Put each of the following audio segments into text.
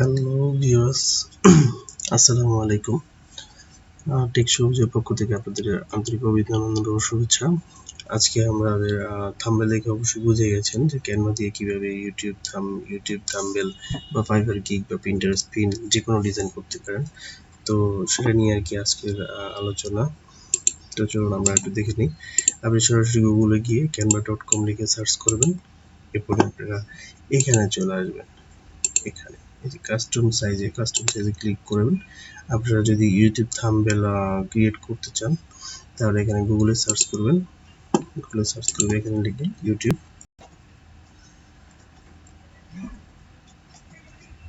Hello viewers, আসসালামু আলাইকুম। Take সবুজের পক্ষ থেকে আপনাদের আন্তরিক অভিনন্দন ও শুভেচ্ছা। আজকে আমাদের থাম্বনেল দেখে অবশ্যই বুঝে গেছেন যে ক্যানভা দিয়ে কিভাবে ইউটিউব থাম্বনেল বা ফাইবার গিগ বা পিন্টারেস্ট পিন যে কোনো ডিজাইন করতে পারেন। তো সেটা নিয়ে আর কি আজকের আলোচনা। তো চলুন আমরা একটু দেখে নিই। আপনি সরাসরি গুগলে গিয়ে canva.com লিখে সার্চ করবেন, এরপরে আপনারা এখানে চলে আসবেন। এখানে এই যে কাস্টম সাইজে ক্লিক করবেন। আপনারা যদি ইউটিউব থাম্বনেল ক্রিয়েট করতে চান তাহলে এখানে গুগলে সার্চ করবেন। এখানে লিখবেন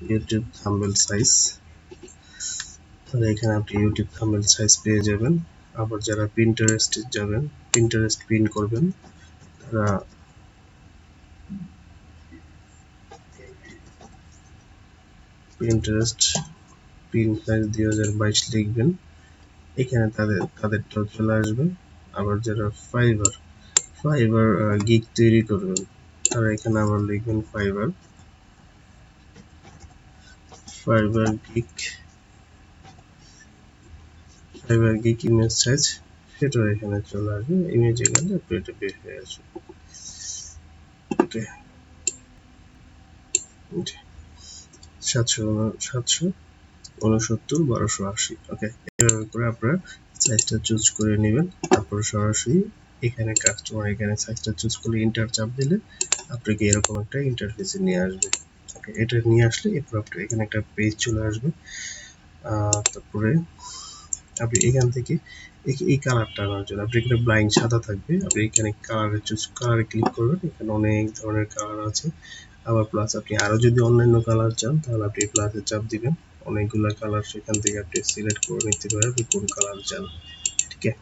ইউটিউব থাম্বনেল সাইজ। তাহলে এখানে আপনি ইউটিউব থাম্বনেল সাইজ পেয়ে যাবেন। আবার যারা পিন্টারেস্টে যাবেন, পিন্টারেস্ট পিন করবেন, তারা পিন্টারেস্ট পিন সাইজ 2022 লিখবেন। এখানে তাদেরটাও চলে আসবে। আবার যারা ফাইবার গিগ তৈরি করবেন তারা এখানে আবার লিখবেন ফাইবার গিগ ইমেজ সাইজ, সেটাও এখানে চলে আসবে। ইমেজে গেলে আপনি এটা বের হয়ে আসবে। ওকে, 769 ওকে, এভাবে করে আপনারা সাইজটা চুজ করে নেবেন। তারপর সরাসরি এখানে এখানে সাইজটা চুজ করে এন্টার চাপ দিলে আপনাকে এরকম একটা ইন্টারফেসে নিয়ে আসবে। ওকে, এটা নিয়ে আসলে এরপর আপনার এখানে একটা পেজ চলে আসবে। তারপরে আপনি এখান থেকে এই কালারটা আনার জন্য আপনি এখানে ব্লাইন্ড সাদা থাকবে, আপনি এখানে কালারে ক্লিক করবেন। এখানে অনেক ধরনের কালার আছে। আবার প্লাস আপনি আরো যদি অন্যান্য কালার চান তাহলে আপনি প্লাসে চাপ দিবেন। অনেকগুলা কালার সেখান থেকে আপনি সিলেক্ট করে নিতে পারেন আপনি কোন কালার চান। ঠিক আছে,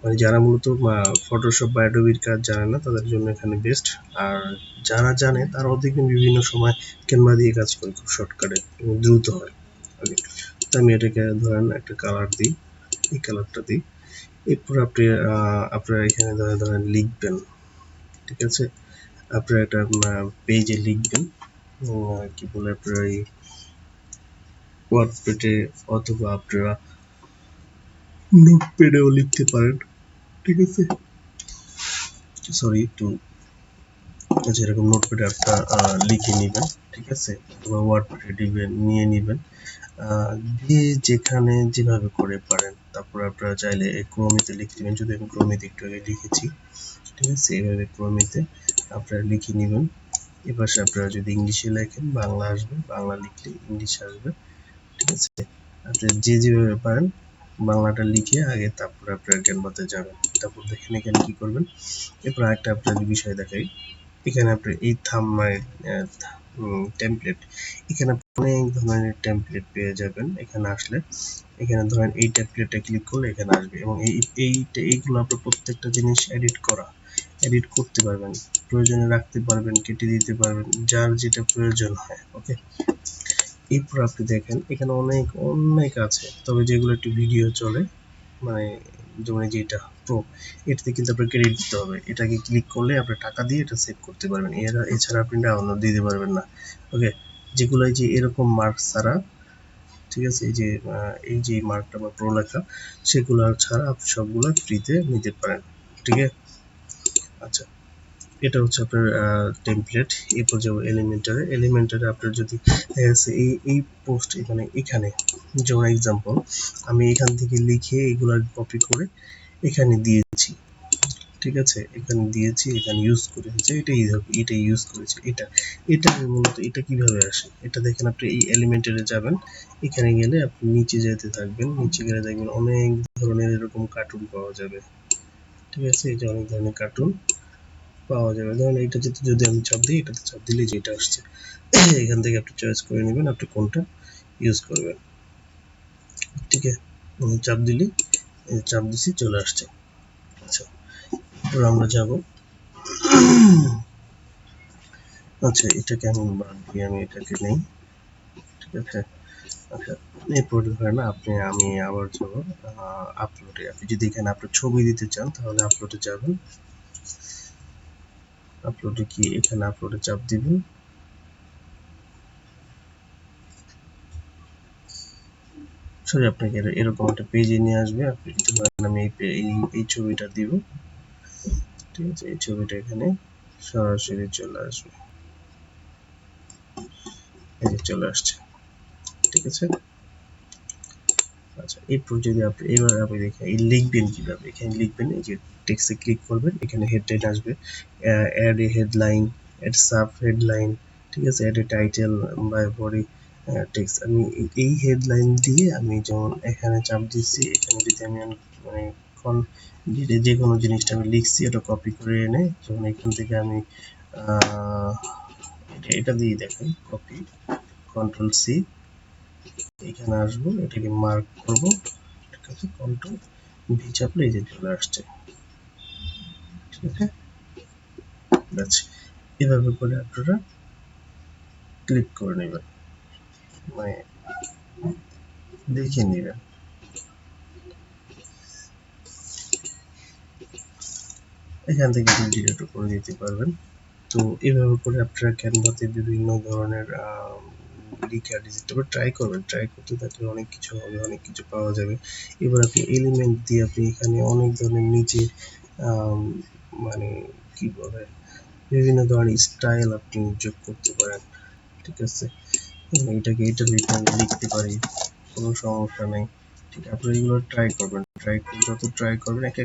মানে যারা মূলত ফটোশপ বা অ্যাডোবির কাজ জানে না তাদের জন্য এখানে বেস্ট। আর যারা জানে তারাও দেখবেন বিভিন্ন সময় ক্যানভা দিয়ে কাজ করে খুব শর্টকাটে এবং দ্রুত হয়। ওকে, তো আমি এটাকে ধরেন একটা কালার দিই, এই কালারটা দিই। এরপর আপনি আপনারা এখানে ধরেন লিখবেন। ঠিক আছে, আপনারা একটা পেজে লিখবেন, কি বলে আপনারা এই ওয়ার্ডপ্যাডে অথবা আপনারা নোটপ্যাডেও লিখতে পারেন। ঠিক আছে, সরি একটু যেরকম নোটপ্যাডে একটা লিখে নেবেন। ঠিক আছে, অথবা ওয়ার্ডপ্যাডে নিয়ে নেবেন, দিয়ে যেখানে যেভাবে করে পারেন। তারপর আপনারা চাইলে ক্রমিতে লিখতে পারেন, যদি আমি ক্রমিতে একটু আগে লিখেছি। ঠিক আছে, এইভাবে ক্রমিতে আপনারা লিখে নেবেন। এপাশে আপনারা যদি ইংলিশে লেখেন বাংলা আসবে, বাংলা লিখলে ইংলিশ আসবে। ঠিক আছে, আপনি যেভাবে পারেন বাংলাটা লিখে আগে তারপরে আপনার ক্যানভাতে যাবেন। তারপর দেখেন এখানে কি করবেন। এরপর একটা আপনাদের বিষয় দেখাই। এখানে আপনি এই টেমপ্লেট, এখানে অনেক ধরনের টেমপ্লেট পেয়ে যাবেন। এখানে আসলে এখানে ধরেন এই টেমপ্লেটে ক্লিক করলে এখানে আসবে এবং এইগুলো আপনার প্রত্যেকটা জিনিস এডিট করতে পারবেন, প্রয়োজনে রাখতে পারবেন, কেটে দিতে পারবেন, যার যেটা প্রয়োজন হয়। ওকে, এরপর আপনি দেখেন এখানে অনেক আছে, তবে যেগুলো একটু ভিডিও চলে, মানে যেমন যেটা প্রো, এটাতে কিন্তু আপনার ক্রেডিট দিতে হবে। এটাকে ক্লিক করলে আপনি টাকা দিয়ে এটা সেভ করতে পারবেন, এছাড়া আপনি ডাউনলোড দিতে পারবেন না। ওকে, যেগুলো যে এরকম মার্ক ছাড়া, ঠিক আছে, এই যে মার্কটা বা প্রো লেখা, সেগুলো ছাড়া আপনি সবগুলো ফ্রিতে নিতে পারেন। ঠিক আছে, আচ্ছা, এটা হচ্ছে আপনার টেমপ্লেট। এরপর যাবো এলিমেন্টারে আপনার যদি এই পোস্ট এখানে যেমন এক্সাম্পল আমি এখান থেকে লিখে এগুলা কপি করে এখানে দিয়েছি। ঠিক আছে, এখানে দিয়েছি, এখানে ইউজ করেছি, এটা ইউজ করেছি। এটা মূলত এটা কিভাবে আসে এটা দেখেন। আপনি এই এলিমেন্টারে যাবেন, এখানে গেলে আপনি নিচে যেতে থাকবেন, নিচে গেলে দেখবেন অনেক ধরনের এরকম কার্টুন পাওয়া যাবে। ঠিক আছে, এই যে অনেক ধরনের কার্টুন পাওয়া যাবে। ধরেন এটা যদি আমি চাপ দিই, এটাতে চাপ দিলে যেটা আসছে এখান থেকে আপনি চয়েস করে নেবেন আপনি কোনটা ইউজ করবেন। ঠিক আছে, চাপ দিলে চাপ দিছি চলে আসছে। আচ্ছা, এবার আমরা যাব, আচ্ছা এটাকে আমি বাদ দিয়ে আমি এটাকে নেই। ঠিক আছে, আচ্ছা, এরপর ধরেন আমি আবার যাব আপলোডে। আপনি যদি এখানে আপনার ছবি দিতে চান তাহলে আপলোডে যাবেন, আপলোডে কি এখানে আপলোডে চাপ দিবেন। সরি আপনাকে এরকম একটা পেজে নিয়ে আসবে। আপনি যদি বলেন আমি এই ছবিটা দিব, ঠিক আছে, এই ছবিটা এখানে সরাসরি চলে আসবে, এই যে চলে আসছে, ঠিক আছে। আচ্ছা, এরপর যদি আপনি এবার আপনি দেখেন এই লিখবেন কিভাবে, এখানে লিখবেন, এই যে টেক্সটে ক্লিক করবেন, এখানে হেডলাইন আসবে, add a headline, add sub headline, ঠিক আছে, add a title by body text. আমি এই হেডলাইন দিয়ে আমি যেমন এখানে চাপ দিচ্ছি, এখানে যদি আমি মানে যে কোনো জিনিসটা আমি লিখছি এটা কপি করে এনে যখন এখান থেকে আমি এটা দিয়ে দেখাই, কপি কন্ট্রোল সি, এখানে আসবো, এটাকে মার্ক করব, ঠিক আছে, কন্ট্রোল ভি চাপলে এই যে চলে আসছে, ঠিক আছে। ব্যাস, এভাবে করে আপনারা ক্লিক করে নেবেন, মানে দেখে নেবেন। এখান থেকে আপনি ডিলিট করে দিতে পারবেন। তো এভাবে করে আপনারা ক্যানভাতে বিভিন্ন ধরনের লিখে তবে ট্রাই করবেন, ট্রাই করতে থাকলে অনেক কিছু হবে, অনেক কিছু পাওয়া যাবে। এবার আপনি এলিমেন্ট দিয়ে আপনি এখানে অনেক ধরনের নিচে মানে কি বলে বিভিন্ন ধরনের স্টাইল আপনি যোগ করতে পারেন, ঠিক আছে। এটাকে এটার ভিতরে আমি লিখতে পারি, কোনো সমস্যা নেই, ঠিক আছে। আপনি এগুলো ট্রাই করবেন, যত ট্রাই করবেন একটা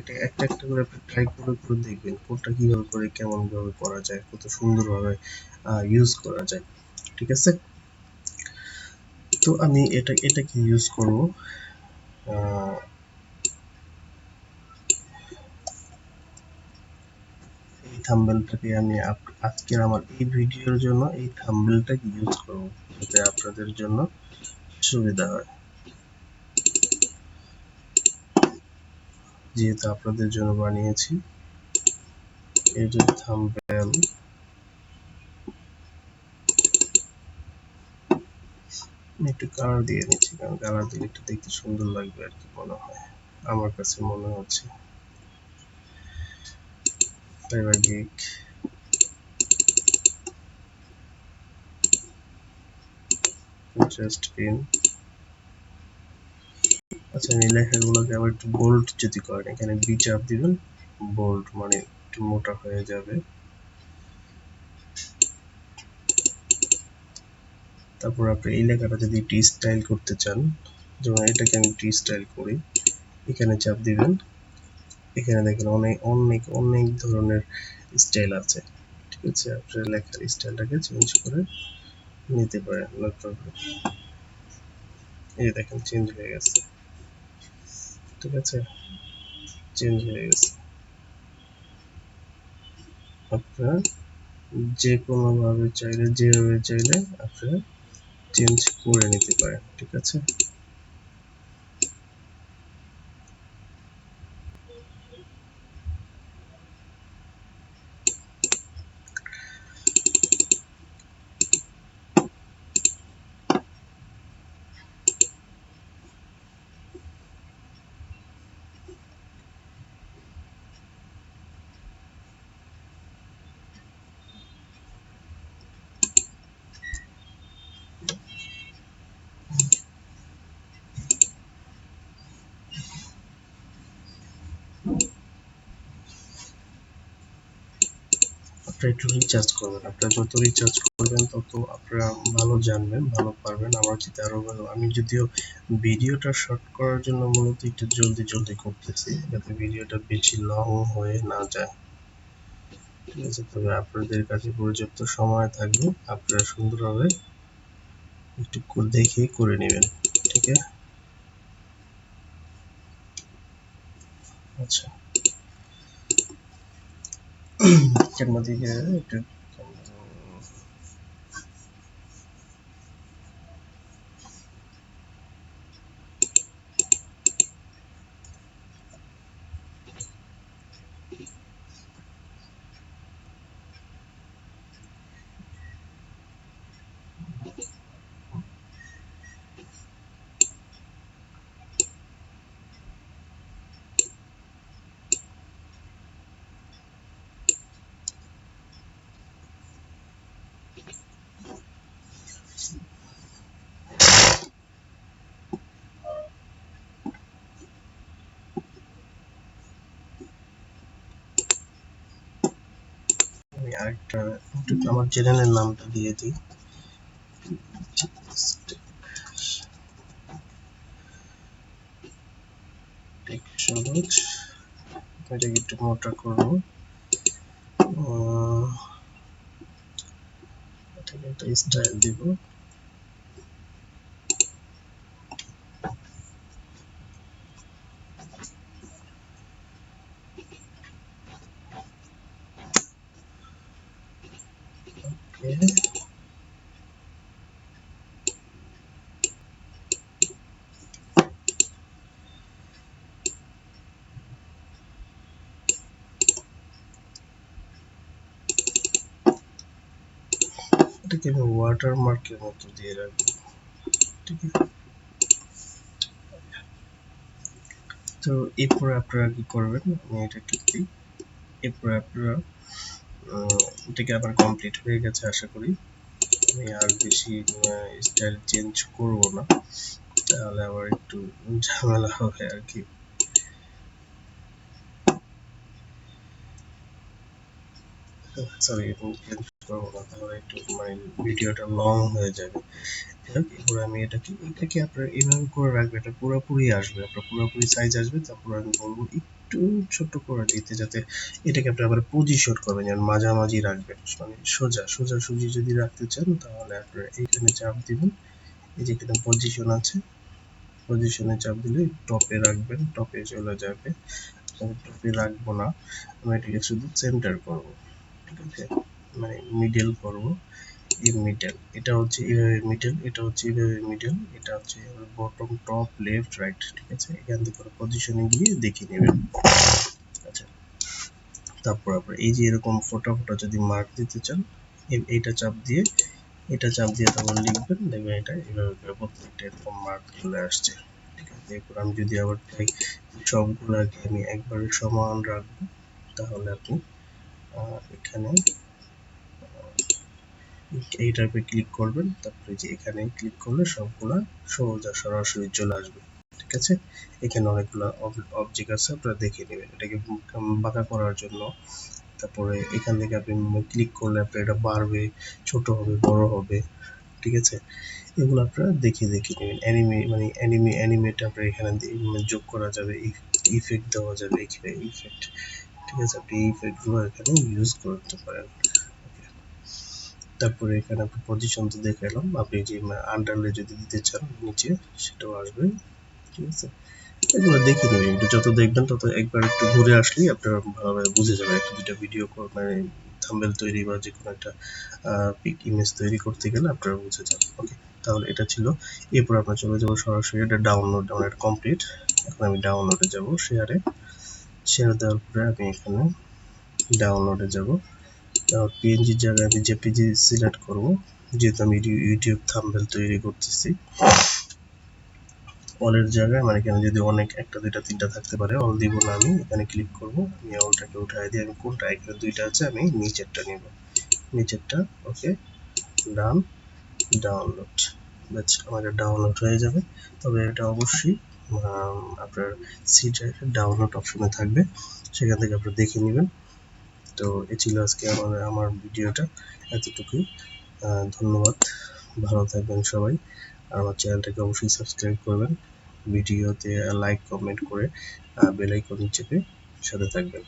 করে আপনি ট্রাই করে করে দেখবেন কোনটা কিভাবে করে কেমন ভাবে করা যায়, কত সুন্দরভাবে ইউজ করা যায়, ঠিক আছে। তো আমি এটাকে ইউজ করব, এই থাম্বনেলটাকে আমি আজকের আমার এই ভিডিওর জন্য এই থাম্বনেলটাকে ইউজ করব, যাতে আপনাদের জন্য সুবিধা হয়, যেহেতু আপনাদের জন্য বানিয়েছি। এই যে থাম্বনেল, আমি একটু কালার দিয়ে নিচ্ছি, কারণ কালার দিলে একটু দেখতে সুন্দর লাগবে আর কি মনে হয়, আমার কাছে মনে হচ্ছে। Fibre gig, just pin. আচ্ছা, এই লেখাগুলোকে আবার একটু বোল্ড যদি করেন, এখানে বি চাপ দিবেন, বোল্ড মানে একটু মোটা হয়ে যাবে। তারপর আপনি এই লেখাটা যদি একটু স্টাইল করতে চান, যেমন এটাকে আমি একটু স্টাইল করি, এখানে চাপ দিবেন, এখানে দেখেন অনেক অনেক অনেক ধরনের স্টাইল আছে, ঠিক আছে। আপনার লেখার স্টাইলটাকে চেঞ্জ করে নিতে পারেন, নো প্রবলেম। এই দেখেন চেঞ্জ হয়ে গেছে, ঠিক আছে, চেঞ্জ হয়ে গেছে। আপনারা যে কোনো ভাবে চাইলে, যেভাবে চাইলে আপনারা চেঞ্জ করে নিতে পারেন, ঠিক আছে। আপনারা একটু রিচার্জ করবেন, আপনারা যত রিচার্জ করবেন তত আপনারা ভালো জানবেন, ভালো পারবেন, আমার যেতে আরো ভালো। আমি যদিও ভিডিওটা শর্ট করার জন্য মূলত একটু জলদি জলদি করতেছি, যাতে ভিডিওটা বেশি লং হয়ে না যায়, ঠিক আছে। তবে আপনাদের কাছে পর্যাপ্ত সময় থাকবে, আপনারা সুন্দরভাবে একটু দেখে করে নেবেন, ঠিক আছে। আচ্ছা, ক্যানভা থেকে একটু আরেকটা আমার চ্যানেলের নামটা দিয়ে দিই, সাবুজ। এটাকে একটু মোটা করবো, এটাকে একটা স্টাইল দিব। এটাকে আমি ওয়াটারমার্কের মতো দিয়ে রাখবো, ঠিক আছে। তো এরপরে আপনারা কি করবেন, আমি এটা ক্লিক দিই। এরপরে আপনারা এটাকে আবার কমপ্লিট হয়ে গেছে আশা করি। আমি আর বেশি স্টাইল চেঞ্জ করব না, তাহলে আবার একটু ঝামেলা হবে আর কি। সরি, এখন চেঞ্জ করবো না, তাহলে একটু ভিডিওটা লং হয়ে যাবে। এবার আমি এটাকে আপনার এভাবে করে রাখবেন, এটা পুরোপুরি আসবে, আপনার পুরোপুরি সাইজ আসবে। তারপর আমি বলবো একটু ছোট করে দিতে, যাতে এটাকে আপনি আবার পজিশন করবেন, যেন মাঝামাঝি রাখবেন, সোজাসুজি যদি রাখতে চান তাহলে আপনার এইখানে চাপ দিবেন। এই যে এখানে পজিশন আছে, পজিশনে চাপ দিলে টপে রাখবেন, টপে চলে যাবে। টপে রাখবো না, আমি এটাকে শুধু সেন্টার করব, ঠিক আছে, মিডল করব। মিডল, এটা হচ্ছে এইভাবে মিডল, এটা হচ্ছে এইভাবে মিডল, এটা হচ্ছে বটম, টপ, লেফট, রাইট, ঠিক আছে। এখান থেকে পজিশনে গিয়ে দেখিয়ে নেবেন। আচ্ছা, তারপর আপনার এই যে এরকম ফোটা ফোটা যদি মার্ক দিতে চান, এটা চাপ দিয়ে তারপর লিখবেন, দেখবেন এটা এইভাবে প্রত্যেকটা এরকম মার্ক চলে আসছে, ঠিক আছে। এরপর আমি যদি আবার চাই সবগুলোকে আমি একবারে সমান রাখবো, তাহলে আপনি এখানে এইটাতে ক্লিক করবেন, তারপরে যে এখানে ক্লিক করলে সবগুলা সরাসরি চলে আসবে, ঠিক আছে। এখানে অনেকগুলো অবজেক্ট আছে, আপনারা দেখে নেবেন এটাকে বাঁকা করার জন্য। তারপরে এখান থেকে আপনি ক্লিক করলে আপনার এটা বাড়বে, ছোট হবে, বড় হবে, ঠিক আছে। এগুলো আপনারা দেখে নেবেন। অ্যানিমেট আপনার এখানে যোগ করা যাবে, ইফেক্ট দেওয়া যাবে, এখানে ইফেক্ট, ঠিক আছে। আপনি এই ইফেক্টগুলো এখানে ইউজ করতে পারেন। তারপরে এখানে আপনি পজিশন তো দেখালাম, আপনি যে আন্ডারলে যদি দিতে চান নিচে, সেটাও আসবে, ঠিক আছে। এগুলো দেখে নেবেন, একটু যত দেখবেন তত একবার একটু ঘুরে আসলেই আপনারা ভালোভাবে বুঝে যাবেন। একটা দুটা ভিডিও থাম্বনেল তৈরি বা যে কোনো একটা পিক ইমেজ তৈরি করতে গেলে আপনারা বুঝে যাবেন। ওকে, তাহলে এটা ছিল। এরপর আমরা চলে যাবো সরাসরি এটা ডাউনলোড কমপ্লিট। এখন আমি ডাউনলোডে যাব, শেয়ার দেওয়ার পরে আমি এখানে ডাউনলোডে যাব। পিএনজির জায়গায় আমি জেপিজি সিলেক্ট করব, যেহেতু আমি ইউটিউব থাম্বনেল তৈরি করতেছি। অলের জায়গায় আমার এখানে যদি অনেক একটা দুইটা তিনটা থাকতে পারে, অল দিব না, আমি এখানে ক্লিক করব, আমি অলটাকে উঠাই দিয়ে আমি কোনটা, এখানে দুইটা আছে, আমি নিচেরটা নিব, নিচেরটা। ওকে, ডান, ডাউনলোড, আমাদের ডাউনলোড হয়ে যাবে। তবে এটা অবশ্যই আপনার সি ড্রাইভের ডাউনলোড অপশনে থাকবে, সেখান থেকে আপনি দেখে নেবেন। তো এ ছিল আজকে আমার ভিডিওটা, এতটুকুই। ধন্যবাদ, ভালো থাকবেন সবাই। আর আমার চ্যানেলটাকে অবশ্যই সাবস্ক্রাইব করবেন, ভিডিওতে লাইক কমেন্ট করে বেল আইকন চেপে সাথে থাকবেন।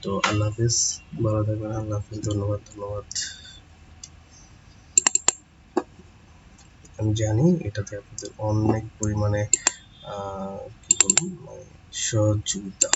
তো আল্লাহ হাফেজ, ভালো থাকবেন, আল্লাহ হাফেজ, ধন্যবাদ। আমি জানি এটাতে আপনাদের অনেক পরিমাণে কি বলবো, সহযোগিতা